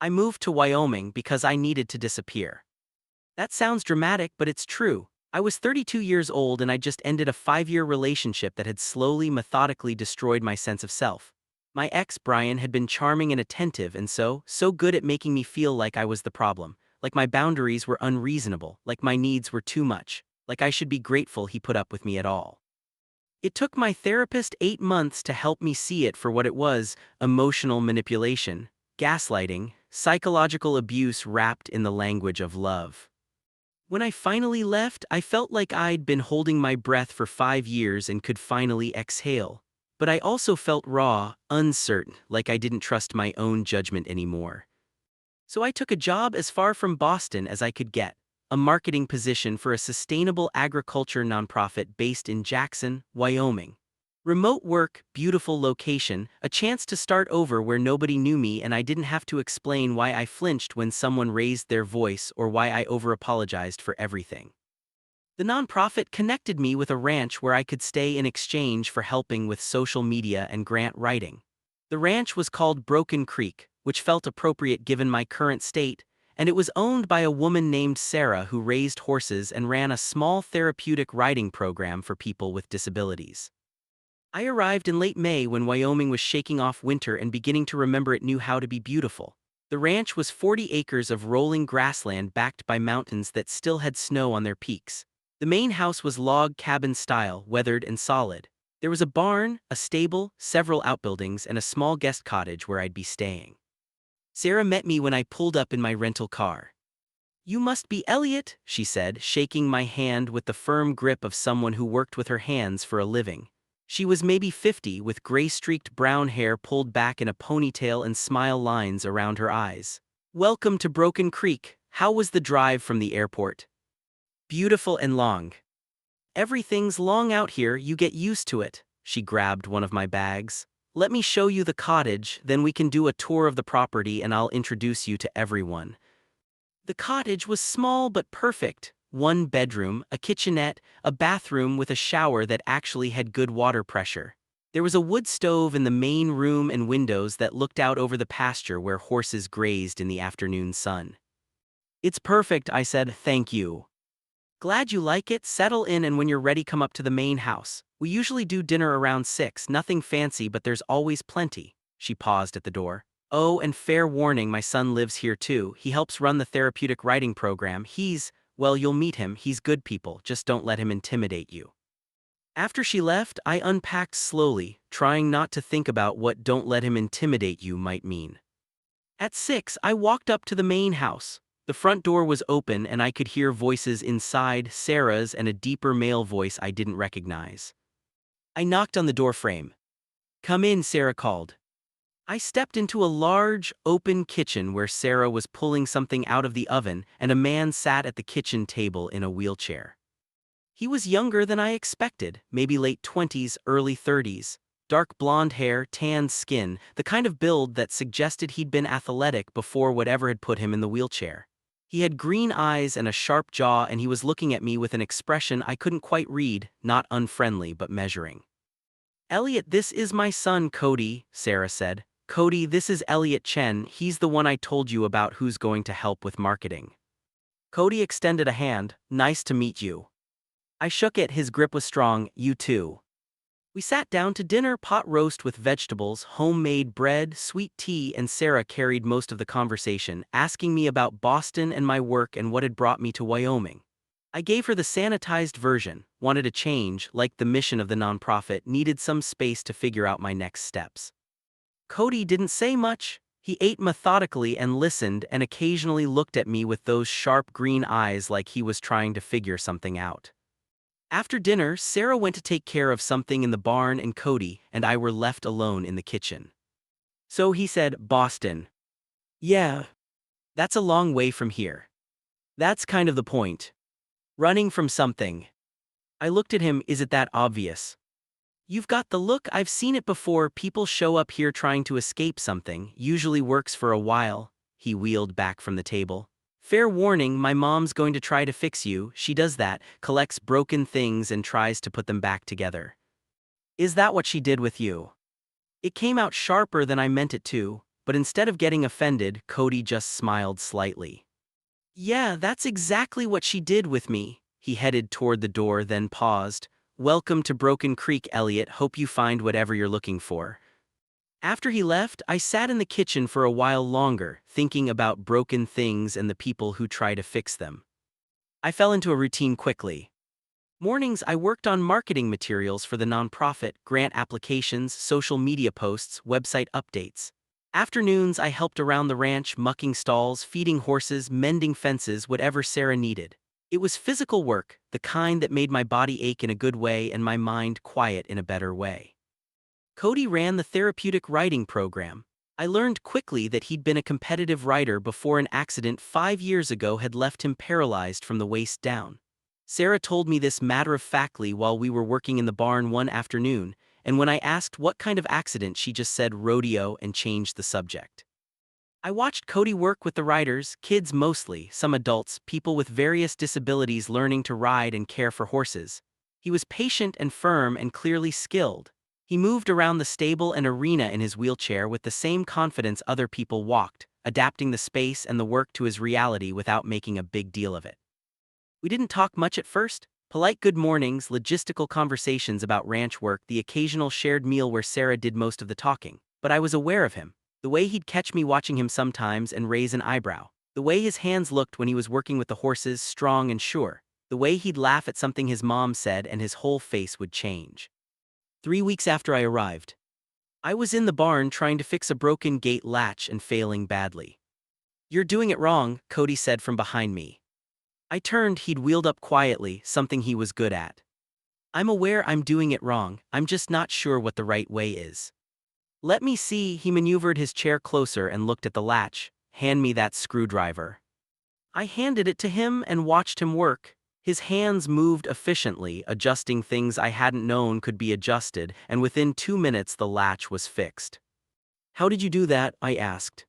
I moved to Wyoming because I needed to disappear. That sounds dramatic, but it's true. I was 32 years old and I just ended a 5-year relationship that had slowly, methodically destroyed my sense of self. My ex, Brian, had been charming and attentive and so good at making me feel like I was the problem, like my boundaries were unreasonable, like my needs were too much, like I should be grateful he put up with me at all. It took my therapist 8 months to help me see it for what it was: emotional manipulation, gaslighting, psychological abuse wrapped in the language of love. When I finally left, I felt like I'd been holding my breath for 5 years and could finally exhale. But I also felt raw, uncertain, like I didn't trust my own judgment anymore. So I took a job as far from Boston as I could get, a marketing position for a sustainable agriculture nonprofit based in Jackson, Wyoming. Remote work, beautiful location, a chance to start over where nobody knew me and I didn't have to explain why I flinched when someone raised their voice or why I over-apologized for everything. The nonprofit connected me with a ranch where I could stay in exchange for helping with social media and grant writing. The ranch was called Broken Creek, which felt appropriate given my current state, and it was owned by a woman named Sarah who raised horses and ran a small therapeutic writing program for people with disabilities. I arrived in late May when Wyoming was shaking off winter and beginning to remember it knew how to be beautiful. The ranch was 40 acres of rolling grassland backed by mountains that still had snow on their peaks. The main house was log cabin style, weathered and solid. There was a barn, a stable, several outbuildings, and a small guest cottage where I'd be staying. Sarah met me when I pulled up in my rental car. "You must be Elliot," she said, shaking my hand with the firm grip of someone who worked with her hands for a living. She was maybe 50, with gray-streaked brown hair pulled back in a ponytail and smile lines around her eyes. "Welcome to Broken Creek. How was the drive from the airport?" "Beautiful and long." "Everything's long out here, you get used to it." She grabbed one of my bags. "Let me show you the cottage, then we can do a tour of the property and I'll introduce you to everyone." The cottage was small but perfect. One bedroom, a kitchenette, a bathroom with a shower that actually had good water pressure. There was a wood stove in the main room and windows that looked out over the pasture where horses grazed in the afternoon sun. "It's perfect," I said, "thank you." "Glad you like it. Settle in and when you're ready come up to the main house. We usually do dinner around 6, nothing fancy but there's always plenty." She paused at the door. "Oh, and fair warning, my son lives here too. He helps run the therapeutic writing program. Well, you'll meet him, he's good people, just don't let him intimidate you." After she left, I unpacked slowly, trying not to think about what "don't let him intimidate you" might mean. At 6, I walked up to the main house. The front door was open and I could hear voices inside, Sarah's and a deeper male voice I didn't recognize. I knocked on the door frame. "Come in," Sarah called. I stepped into a large, open kitchen where Sarah was pulling something out of the oven and a man sat at the kitchen table in a wheelchair. He was younger than I expected, maybe late 20s, early 30s. Dark blonde hair, tanned skin, the kind of build that suggested he'd been athletic before whatever had put him in the wheelchair. He had green eyes and a sharp jaw and he was looking at me with an expression I couldn't quite read, not unfriendly but measuring. "Elliot, this is my son Cody," Sarah said. "Cody, this is Elliot Chen, he's the one I told you about who's going to help with marketing." Cody extended a hand. "Nice to meet you." I shook it, his grip was strong. "You too." We sat down to dinner, pot roast with vegetables, homemade bread, sweet tea, and Sarah carried most of the conversation, asking me about Boston and my work and what had brought me to Wyoming. I gave her the sanitized version, wanted a change, liked the mission of the nonprofit, needed some space to figure out my next steps. Cody didn't say much. He ate methodically and listened and occasionally looked at me with those sharp green eyes like he was trying to figure something out. After dinner, Sarah went to take care of something in the barn and Cody and I were left alone in the kitchen. "So," he said, "Boston." "Yeah. That's a long way from here." "That's kind of the point. Running from something." I looked at him. "Is it that obvious?" "You've got the look. I've seen it before. People show up here trying to escape something, usually works for a while." He wheeled back from the table. "Fair warning, my mom's going to try to fix you. She does that, collects broken things and tries to put them back together." "Is that what she did with you?" It came out sharper than I meant it to, but instead of getting offended, Cody just smiled slightly. Yeah, that's exactly what she did with me. He headed toward the door, then paused. Welcome to Broken Creek, Elliot. Hope you find whatever you're looking for. After he left, I sat in the kitchen for a while longer, thinking about broken things and the people who try to fix them. I fell into a routine quickly. Mornings, I worked on marketing materials for the nonprofit, grant applications, social media posts, website updates. Afternoons, I helped around the ranch, mucking stalls, feeding horses, mending fences, whatever Sarah needed. It was physical work, the kind that made my body ache in a good way and my mind quiet in a better way. Cody ran the therapeutic writing program. I learned quickly that he'd been a competitive writer before an accident 5 years ago had left him paralyzed from the waist down. Sarah told me this matter-of-factly while we were working in the barn one afternoon, and when I asked what kind of accident, she just said rodeo and changed the subject. I watched Cody work with the riders, kids mostly, some adults, people with various disabilities learning to ride and care for horses. He was patient and firm and clearly skilled. He moved around the stable and arena in his wheelchair with the same confidence other people walked, adapting the space and the work to his reality without making a big deal of it. We didn't talk much at first. Polite good mornings, logistical conversations about ranch work, the occasional shared meal where Sarah did most of the talking. But I was aware of him. The way he'd catch me watching him sometimes and raise an eyebrow. The way his hands looked when he was working with the horses, strong and sure. The way he'd laugh at something his mom said and his whole face would change. 3 weeks after I arrived, I was in the barn trying to fix a broken gate latch and failing badly. You're doing it wrong, Cody said from behind me. I turned. He'd wheeled up quietly, something he was good at. I'm aware I'm doing it wrong, I'm just not sure what the right way is. Let me see. He maneuvered his chair closer and looked at the latch. Hand me that screwdriver. I handed it to him and watched him work. His hands moved efficiently, adjusting things I hadn't known could be adjusted, and within 2 minutes the latch was fixed. How did you do that? I asked.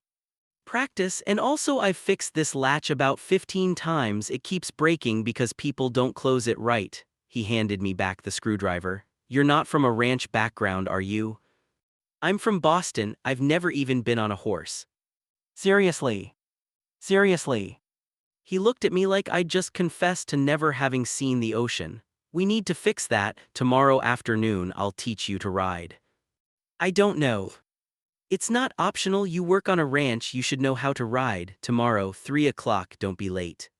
Practice, and also I've fixed this latch about 15 times. It keeps breaking because people don't close it right. He handed me back the screwdriver. You're not from a ranch background, are you? I'm from Boston. I've never even been on a horse. Seriously? Seriously? He looked at me like I'd just confessed to never having seen the ocean. We need to fix that. Tomorrow afternoon I'll teach you to ride. I don't know. It's not optional. You work on a ranch, you should know how to ride. Tomorrow, 3 o'clock, don't be late.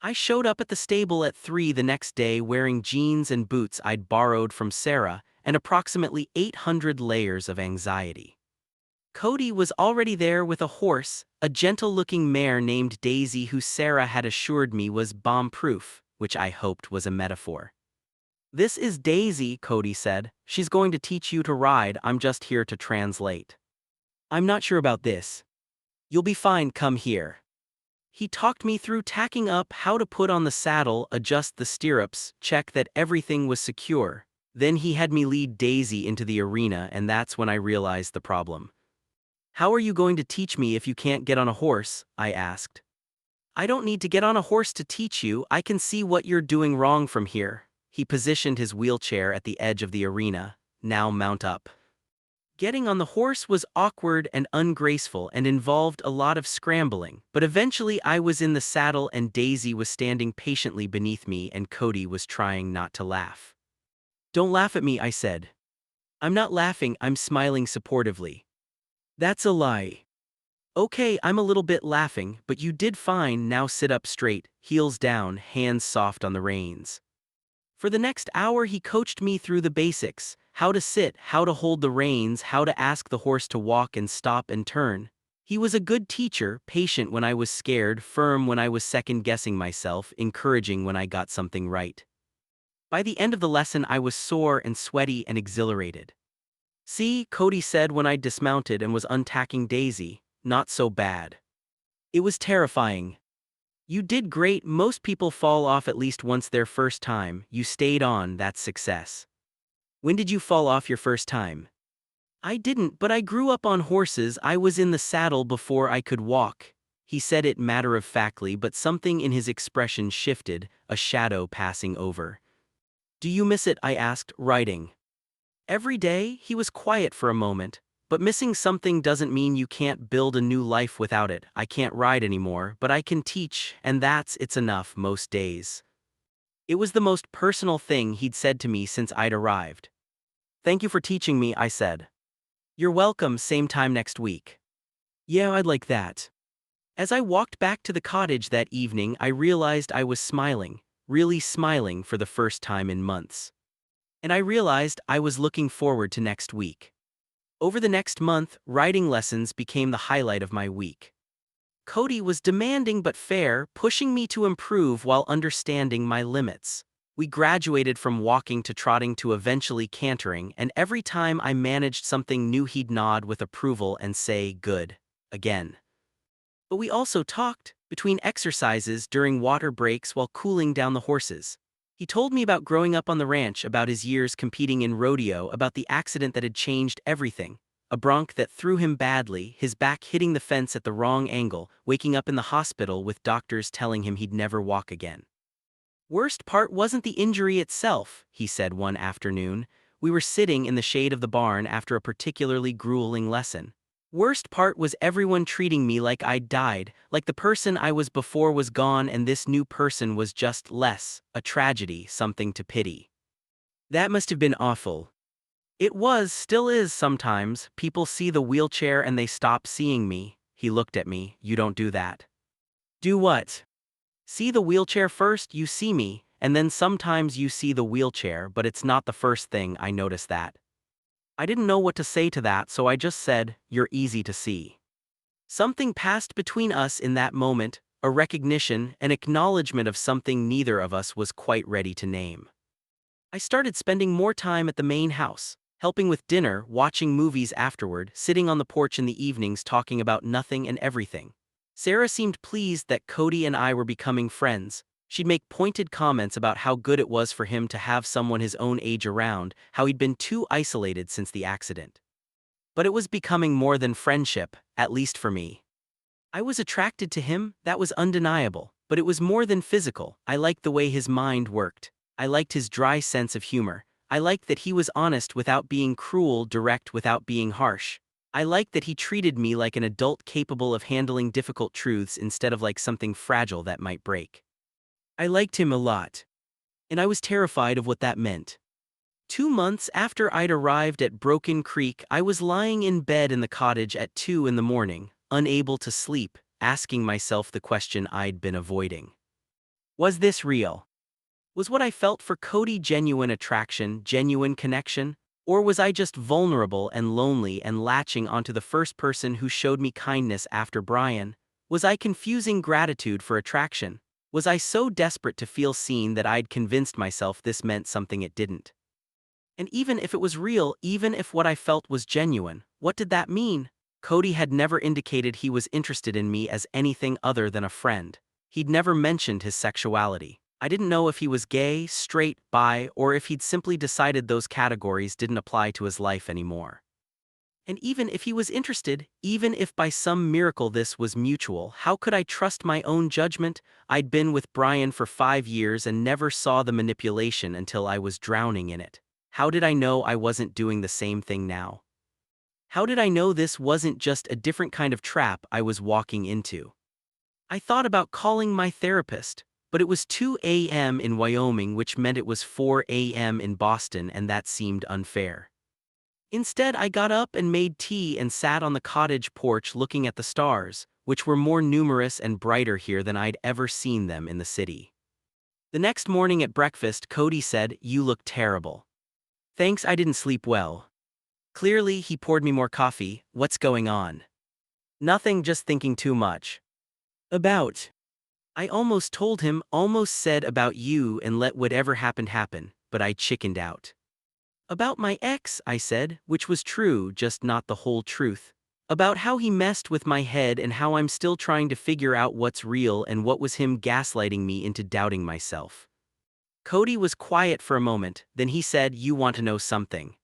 I showed up at the stable at 3 the next day wearing jeans and boots I'd borrowed from Sarah and approximately 800 layers of anxiety. Cody was already there with a horse, a gentle-looking mare named Daisy who Sarah had assured me was bomb-proof, which I hoped was a metaphor. This is Daisy, Cody said. She's going to teach you to ride. I'm just here to translate. I'm not sure about this. You'll be fine, come here. He talked me through tacking up, how to put on the saddle, adjust the stirrups, check that everything was secure. Then he had me lead Daisy into the arena, and that's when I realized the problem. How are you going to teach me if you can't get on a horse? I asked. I don't need to get on a horse to teach you. I can see what you're doing wrong from here. He positioned his wheelchair at the edge of the arena. Now mount up. Getting on the horse was awkward and ungraceful and involved a lot of scrambling, but eventually I was in the saddle and Daisy was standing patiently beneath me and Cody was trying not to laugh. Don't laugh at me, I said. I'm not laughing, I'm smiling supportively. That's a lie. Okay, I'm a little bit laughing, but you did fine. Now sit up straight, heels down, hands soft on the reins. For the next hour he coached me through the basics, how to sit, how to hold the reins, how to ask the horse to walk and stop and turn. He was a good teacher, patient when I was scared, firm when I was second-guessing myself, encouraging when I got something right. By the end of the lesson I was sore and sweaty and exhilarated. See, Cody said when I dismounted and was untacking Daisy, not so bad. It was terrifying. You did great. Most people fall off at least once their first time. You stayed on, that's success. When did you fall off your first time? I didn't, but I grew up on horses. I was in the saddle before I could walk. He said it matter-of-factly, but something in his expression shifted, a shadow passing over. Do you miss it? I asked, riding. Every day. He was quiet for a moment, But missing something doesn't mean you can't build a new life without it. I can't ride anymore, but I can teach, and it's enough most days. It was the most personal thing he'd said to me since I'd arrived. Thank you for teaching me, I said. You're welcome, same time next week. Yeah, I'd like that. As I walked back to the cottage that evening, I realized I was smiling, really smiling for the first time in months. And I realized I was looking forward to next week. Over the next month, writing lessons became the highlight of my week. Cody was demanding but fair, pushing me to improve while understanding my limits. We graduated from walking to trotting to eventually cantering, and every time I managed something new he'd nod with approval and say, "Good," again. But we also talked, between exercises during water breaks while cooling down the horses. He told me about growing up on the ranch, about his years competing in rodeo, about the accident that had changed everything. A bronc that threw him badly, his back hitting the fence at the wrong angle, waking up in the hospital with doctors telling him he'd never walk again. Worst part wasn't the injury itself, he said one afternoon. We were sitting in the shade of the barn after a particularly grueling lesson. Worst part was everyone treating me like I'd died, like the person I was before was gone and this new person was just less, a tragedy, something to pity. That must have been awful. It was, still is sometimes. People see the wheelchair and they stop seeing me. He looked at me. You don't do that. Do what? See the wheelchair first, you see me, and then sometimes you see the wheelchair, but it's not the first thing I notice that. I didn't know what to say to that, so I just said, "You're easy to see." Something passed between us in that moment, a recognition, an acknowledgement of something neither of us was quite ready to name. I started spending more time at the main house, helping with dinner, watching movies afterward, sitting on the porch in the evenings talking about nothing and everything. Sarah seemed pleased that Cody and I were becoming friends. She'd make pointed comments about how good it was for him to have someone his own age around, how he'd been too isolated since the accident. But it was becoming more than friendship, at least for me. I was attracted to him, that was undeniable, but it was more than physical. I liked the way his mind worked. I liked his dry sense of humor. I liked that he was honest without being cruel, direct without being harsh. I liked that he treated me like an adult capable of handling difficult truths instead of like something fragile that might break. I liked him a lot. And I was terrified of what that meant. 2 months after I'd arrived at Broken Creek, I was lying in bed in the cottage at 2 in the morning, unable to sleep, asking myself the question I'd been avoiding. Was this real? Was what I felt for Cody genuine attraction, genuine connection? Or was I just vulnerable and lonely and latching onto the first person who showed me kindness after Brian? Was I confusing gratitude for attraction? Was I so desperate to feel seen that I'd convinced myself this meant something it didn't? And even if it was real, even if what I felt was genuine, what did that mean? Cody had never indicated he was interested in me as anything other than a friend. He'd never mentioned his sexuality. I didn't know if he was gay, straight, bi, or if he'd simply decided those categories didn't apply to his life anymore. And even if he was interested, even if by some miracle this was mutual, how could I trust my own judgment? I'd been with Brian for 5 years and never saw the manipulation until I was drowning in it. How did I know I wasn't doing the same thing now? How did I know this wasn't just a different kind of trap I was walking into? I thought about calling my therapist, but it was 2 a.m. in Wyoming, which meant it was 4 a.m. in Boston, and that seemed unfair. Instead, I got up and made tea and sat on the cottage porch looking at the stars, which were more numerous and brighter here than I'd ever seen them in the city. The next morning at breakfast, Cody said, "You look terrible." Thanks, I didn't sleep well. Clearly, he poured me more coffee. What's going on? Nothing, just thinking too much. About. I almost told him, almost said about you and let whatever happened happen, but I chickened out. About my ex, I said, which was true, just not the whole truth. About how he messed with my head and how I'm still trying to figure out what's real and what was him gaslighting me into doubting myself. Cody was quiet for a moment, then he said, "You want to know something?"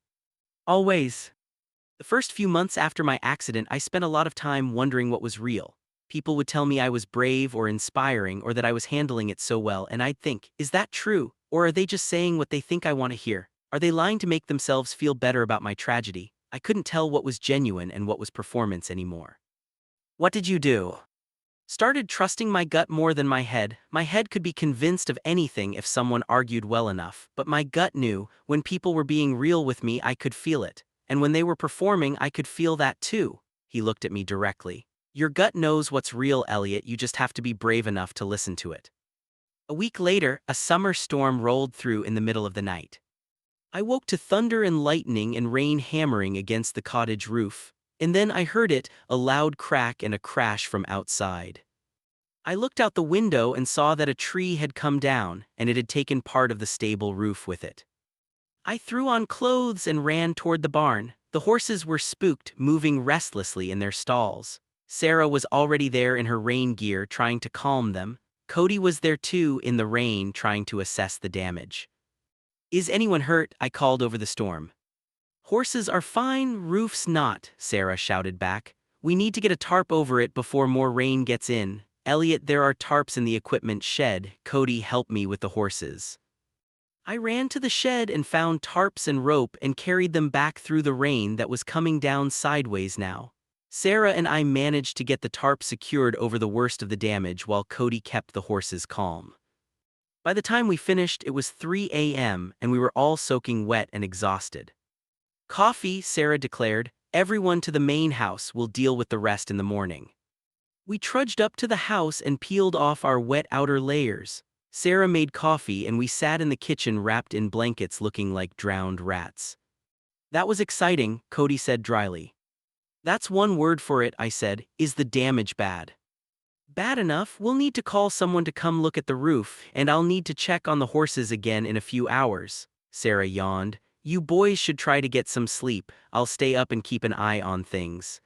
Always. The first few months after my accident, I spent a lot of time wondering what was real. People would tell me I was brave or inspiring or that I was handling it so well, and I'd think, is that true? Or are they just saying what they think I want to hear? Are they lying to make themselves feel better about my tragedy? I couldn't tell what was genuine and what was performance anymore. What did you do? Started trusting my gut more than my head. My head could be convinced of anything if someone argued well enough, but my gut knew when people were being real with me, I could feel it. And when they were performing, I could feel that too. He looked at me directly. Your gut knows what's real, Elliot, you just have to be brave enough to listen to it. A week later, a summer storm rolled through in the middle of the night. I woke to thunder and lightning and rain hammering against the cottage roof. And then I heard it, a loud crack and a crash from outside. I looked out the window and saw that a tree had come down, and it had taken part of the stable roof with it. I threw on clothes and ran toward the barn. The horses were spooked, moving restlessly in their stalls. Sarah was already there in her rain gear, trying to calm them. Cody was there too, in the rain, trying to assess the damage. Is anyone hurt? I called over the storm. Horses are fine, roof's not, Sarah shouted back. We need to get a tarp over it before more rain gets in. Elliot, there are tarps in the equipment shed. Cody, help me with the horses. I ran to the shed and found tarps and rope and carried them back through the rain that was coming down sideways now. Sarah and I managed to get the tarp secured over the worst of the damage while Cody kept the horses calm. By the time we finished, it was 3 a.m. and we were all soaking wet and exhausted. Coffee, Sarah declared. Everyone to the main house, we'll deal with the rest in the morning. We trudged up to the house and peeled off our wet outer layers. Sarah made coffee and we sat in the kitchen wrapped in blankets looking like drowned rats. That was exciting, Cody said dryly. That's one word for it, I said. Is the damage bad? Bad enough. We'll need to call someone to come look at the roof, and I'll need to check on the horses again in a few hours. Sarah yawned. You boys should try to get some sleep. I'll stay up and keep an eye on things.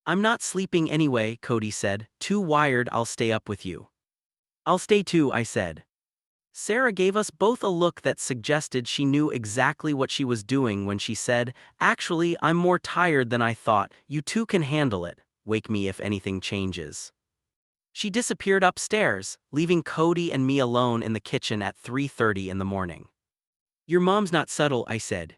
I'm not sleeping anyway, Cody said. Too wired, I'll stay up with you. I'll stay too, I said. Sarah gave us both a look that suggested she knew exactly what she was doing when she said, Actually, I'm more tired than I thought. You two can handle it. Wake me if anything changes. She disappeared upstairs, leaving Cody and me alone in the kitchen at 3:30 in the morning. Your mom's not subtle, I said.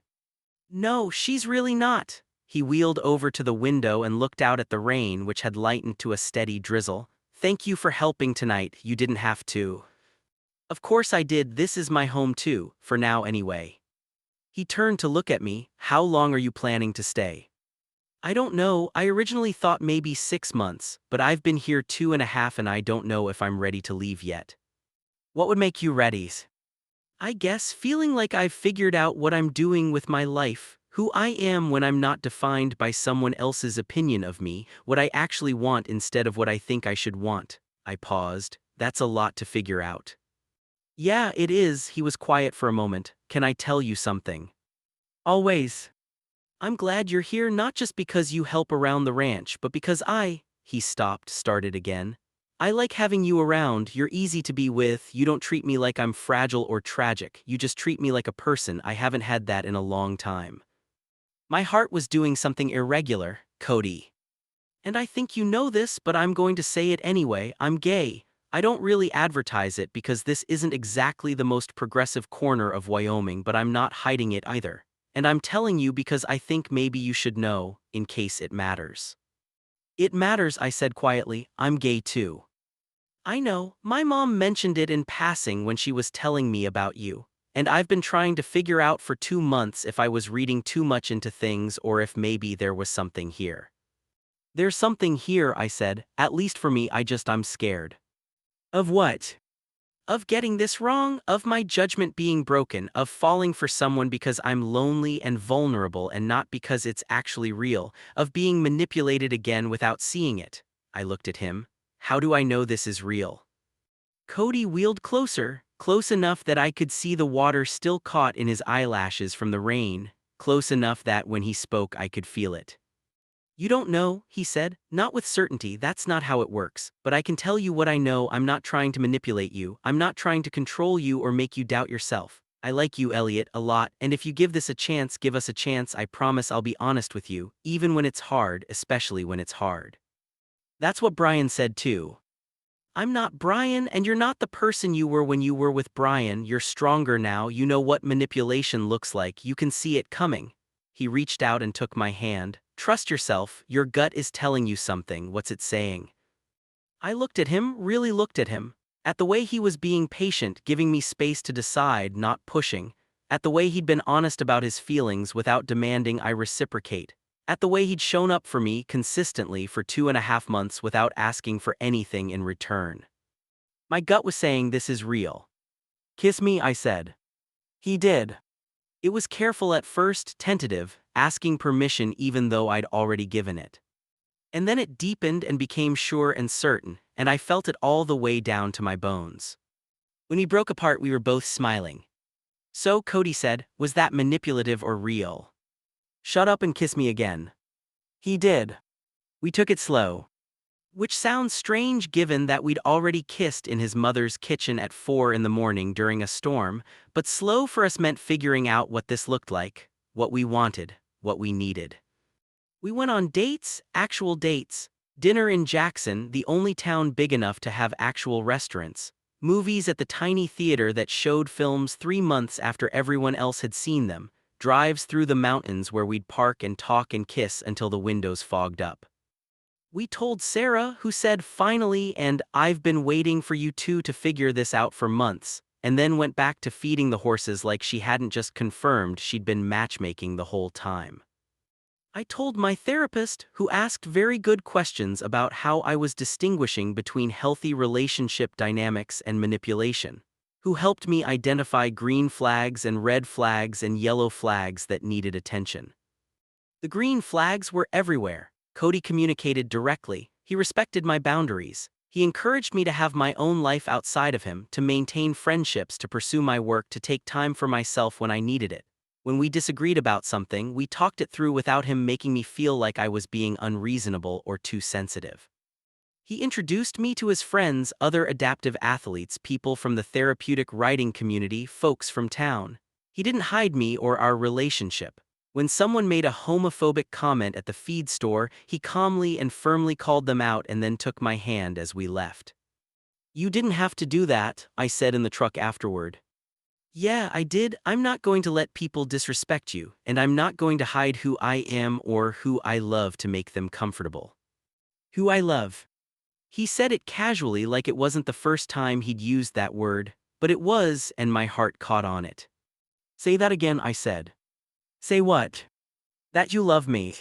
No, she's really not. He wheeled over to the window and looked out at the rain, which had lightened to a steady drizzle. Thank you for helping tonight, you didn't have to. Of course I did, this is my home too, for now anyway. He turned to look at me. How long are you planning to stay? I don't know, I originally thought maybe 6 months, but I've been here 2.5 and I don't know if I'm ready to leave yet. What would make you ready? I guess feeling like I've figured out what I'm doing with my life, who I am when I'm not defined by someone else's opinion of me, what I actually want instead of what I think I should want. I paused. That's a lot to figure out. Yeah, it is. He was quiet for a moment. Can I tell you something? Always. I'm glad you're here not just because you help around the ranch, but because he stopped, started again. I like having you around, you're easy to be with, you don't treat me like I'm fragile or tragic, you just treat me like a person. I haven't had that in a long time. My heart was doing something irregular, Cody. And I think you know this, but I'm going to say it anyway, I'm gay. I don't really advertise it because this isn't exactly the most progressive corner of Wyoming, but I'm not hiding it either. And I'm telling you because I think maybe you should know, in case it matters. It matters, I said quietly. I'm gay too. I know, my mom mentioned it in passing when she was telling me about you, and I've been trying to figure out for 2 months if I was reading too much into things or if maybe there was something here. There's something here, I said, at least for me. I'm scared. Of what? Of getting this wrong, of my judgment being broken, of falling for someone because I'm lonely and vulnerable and not because it's actually real, of being manipulated again without seeing it. I looked at him. How do I know this is real? Cody wheeled closer, close enough that I could see the water still caught in his eyelashes from the rain, close enough that when he spoke I could feel it. You don't know, he said, not with certainty, that's not how it works, but I can tell you what I know. I'm not trying to manipulate you, I'm not trying to control you or make you doubt yourself. I like you, Elliot, a lot, and if you give this a chance, give us a chance, I promise I'll be honest with you, even when it's hard, especially when it's hard. That's what Brian said too. I'm not Brian, and you're not the person you were when you were with Brian. You're stronger now, you know what manipulation looks like, you can see it coming. he reached out and took my hand. Trust yourself, your gut is telling you something, what's it saying? I looked at him, really looked at him. At the way he was being patient, giving me space to decide, not pushing. At the way he'd been honest about his feelings without demanding I reciprocate. At the way he'd shown up for me consistently for 2.5 months without asking for anything in return. My gut was saying this is real. Kiss me, I said. He did. It was careful at first, tentative, asking permission even though I'd already given it. And then it deepened and became sure and certain, and I felt it all the way down to my bones. When we broke apart, we were both smiling. So, Cody said, was that manipulative or real? Shut up and kiss me again. He did. We took it slow. Which sounds strange given that we'd already kissed in his mother's kitchen at 4 in the morning during a storm, but slow for us meant figuring out what this looked like, what we wanted, what we needed. We went on dates, actual dates, dinner in Jackson, the only town big enough to have actual restaurants, movies at the tiny theater that showed films 3 months after everyone else had seen them, drives through the mountains where we'd park and talk and kiss until the windows fogged up. We told Sarah, who said finally, and I've been waiting for you two to figure this out for months, and then went back to feeding the horses like she hadn't just confirmed she'd been matchmaking the whole time. I told my therapist, who asked very good questions about how I was distinguishing between healthy relationship dynamics and manipulation, who helped me identify green flags and red flags and yellow flags that needed attention. The green flags were everywhere. Cody communicated directly, he respected my boundaries, he encouraged me to have my own life outside of him, to maintain friendships, to pursue my work, to take time for myself when I needed it. When we disagreed about something, we talked it through without him making me feel like I was being unreasonable or too sensitive. He introduced me to his friends, other adaptive athletes, people from the therapeutic writing community, folks from town. He didn't hide me or our relationship. When someone made a homophobic comment at the feed store, he calmly and firmly called them out and then took my hand as we left. You didn't have to do that, I said in the truck afterward. Yeah, I did. I'm not going to let people disrespect you, and I'm not going to hide who I am or who I love to make them comfortable. Who I love. He said it casually, like it wasn't the first time he'd used that word, but it was, and my heart caught on it. Say that again, I said. Say what? That you love me.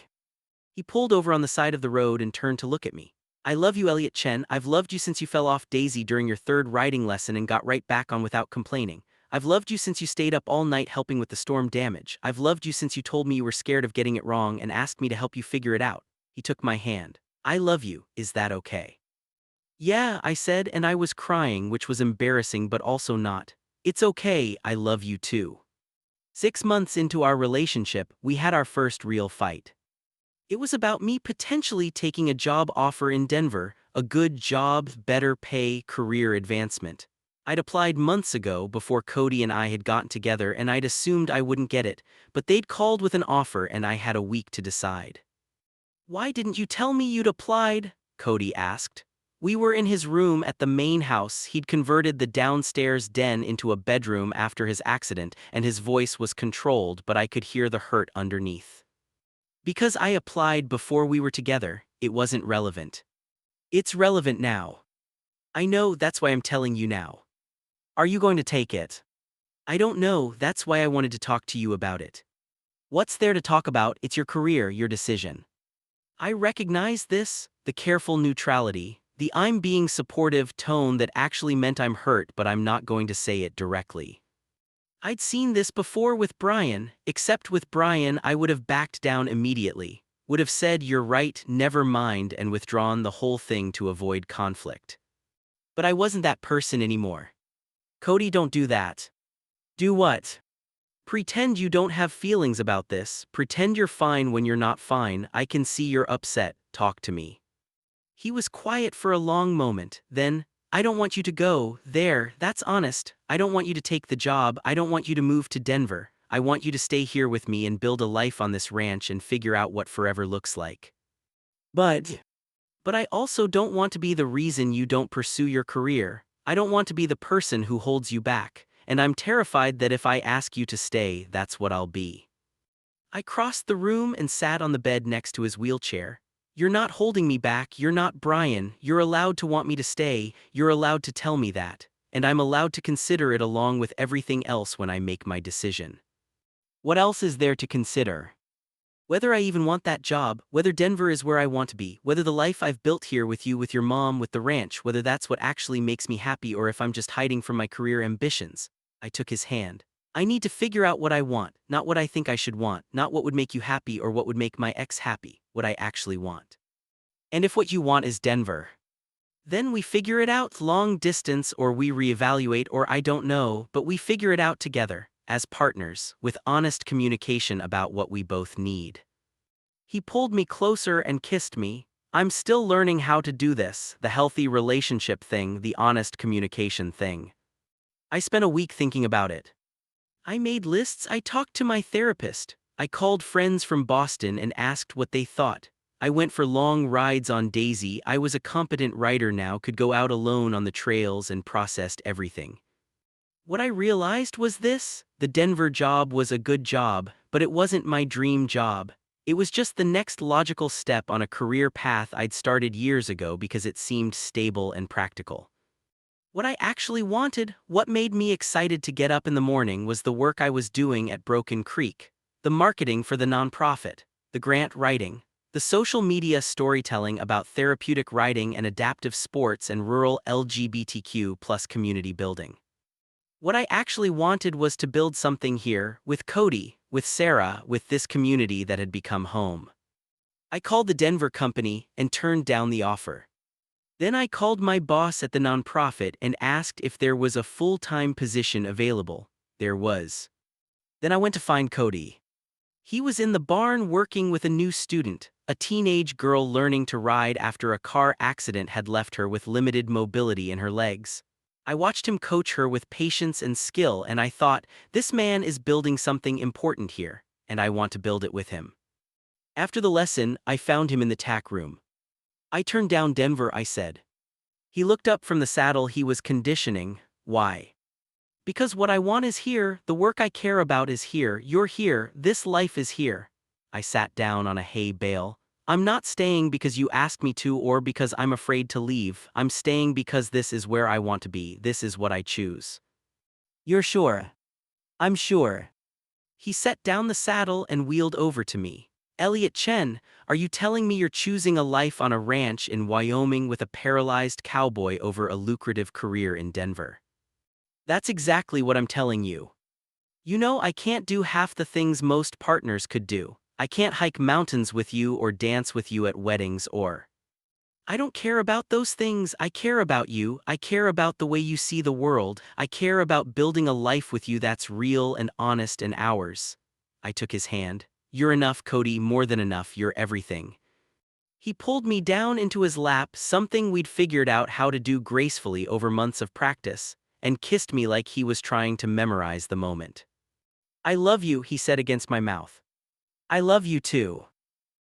He pulled over on the side of the road and turned to look at me. I love you, Elliot Chen. I've loved you since you fell off Daisy during your 3rd riding lesson and got right back on without complaining. I've loved you since you stayed up all night helping with the storm damage. I've loved you since you told me you were scared of getting it wrong and asked me to help you figure it out. He took my hand. I love you, is that okay? Yeah, I said, and I was crying, which was embarrassing but also not. It's okay, I love you too. 6 months into our relationship, we had our first real fight. It was about me potentially taking a job offer in Denver, a good job, better pay, career advancement. I'd applied months ago before Cody and I had gotten together, and I'd assumed I wouldn't get it, but they'd called with an offer and I had a week to decide. Why didn't you tell me you'd applied? Cody asked. We were in his room at the main house. He'd converted the downstairs den into a bedroom after his accident, and his voice was controlled, but I could hear the hurt underneath. Because I applied before we were together, it wasn't relevant. It's relevant now. I know, that's why I'm telling you now. Are you going to take it? I don't know, that's why I wanted to talk to you about it. What's there to talk about? It's your career, your decision. I recognize this, the careful neutrality, the I'm being supportive tone that actually meant I'm hurt but I'm not going to say it directly. I'd seen this before with Brian, except with Brian I would have backed down immediately, would have said you're right, never mind, and withdrawn the whole thing to avoid conflict. But I wasn't that person anymore. Cody, don't do that. Do what? Pretend you don't have feelings about this, pretend you're fine when you're not fine. I can see you're upset, talk to me. He was quiet for a long moment, then, I don't want you to go there, that's honest. I don't want you to take the job, I don't want you to move to Denver. I want you to stay here with me and build a life on this ranch and figure out what forever looks like. But I also don't want to be the reason you don't pursue your career. I don't want to be the person who holds you back, and I'm terrified that if I ask you to stay, that's what I'll be. I crossed the room and sat on the bed next to his wheelchair. You're not holding me back, you're not Brian, you're allowed to want me to stay, you're allowed to tell me that, and I'm allowed to consider it along with everything else when I make my decision. What else is there to consider? Whether I even want that job, whether Denver is where I want to be, whether the life I've built here with you, with your mom, with the ranch, whether that's what actually makes me happy or if I'm just hiding from my career ambitions. I took his hand. I need to figure out what I want, not what I think I should want, not what would make you happy or what would make my ex happy, what I actually want. And if what you want is Denver, then we figure it out, long distance, or we reevaluate, or I don't know, but we figure it out together, as partners, with honest communication about what we both need. He pulled me closer and kissed me. I'm still learning how to do this, the healthy relationship thing, the honest communication thing. I spent a week thinking about it. I made lists, I talked to my therapist, I called friends from Boston and asked what they thought. I went for long rides on Daisy. I was a competent writer now, could go out alone on the trails and processed everything. What I realized was this: the Denver job was a good job, but it wasn't my dream job. It was just the next logical step on a career path I'd started years ago because it seemed stable and practical. What I actually wanted, what made me excited to get up in the morning, was the work I was doing at Broken Creek. The marketing for the nonprofit, the grant writing, the social media storytelling about therapeutic writing and adaptive sports and rural LGBTQ+ community building. What I actually wanted was to build something here, with Cody, with Sarah, with this community that had become home. I called the Denver company and turned down the offer. Then I called my boss at the nonprofit and asked if there was a full-time position available. There was. Then I went to find Cody. He was in the barn working with a new student, a teenage girl learning to ride after a car accident had left her with limited mobility in her legs. I watched him coach her with patience and skill, and I thought, this man is building something important here, and I want to build it with him. After the lesson, I found him in the tack room. I turned down Denver, I said. He looked up from the saddle he was conditioning. Why? Because what I want is here, the work I care about is here, you're here, this life is here. I sat down on a hay bale. I'm not staying because you asked me to or because I'm afraid to leave. I'm staying because this is where I want to be, this is what I choose. You're sure? I'm sure. He set down the saddle and wheeled over to me. Elliot Chen, are you telling me you're choosing a life on a ranch in Wyoming with a paralyzed cowboy over a lucrative career in Denver? That's exactly what I'm telling you. You know, I can't do half the things most partners could do. I can't hike mountains with you or dance with you at weddings or... I don't care about those things. I care about you. I care about the way you see the world. I care about building a life with you that's real and honest and ours. I took his hand. You're enough, Cody, more than enough, you're everything. He pulled me down into his lap, something we'd figured out how to do gracefully over months of practice, and kissed me like he was trying to memorize the moment. I love you, he said against my mouth. I love you too.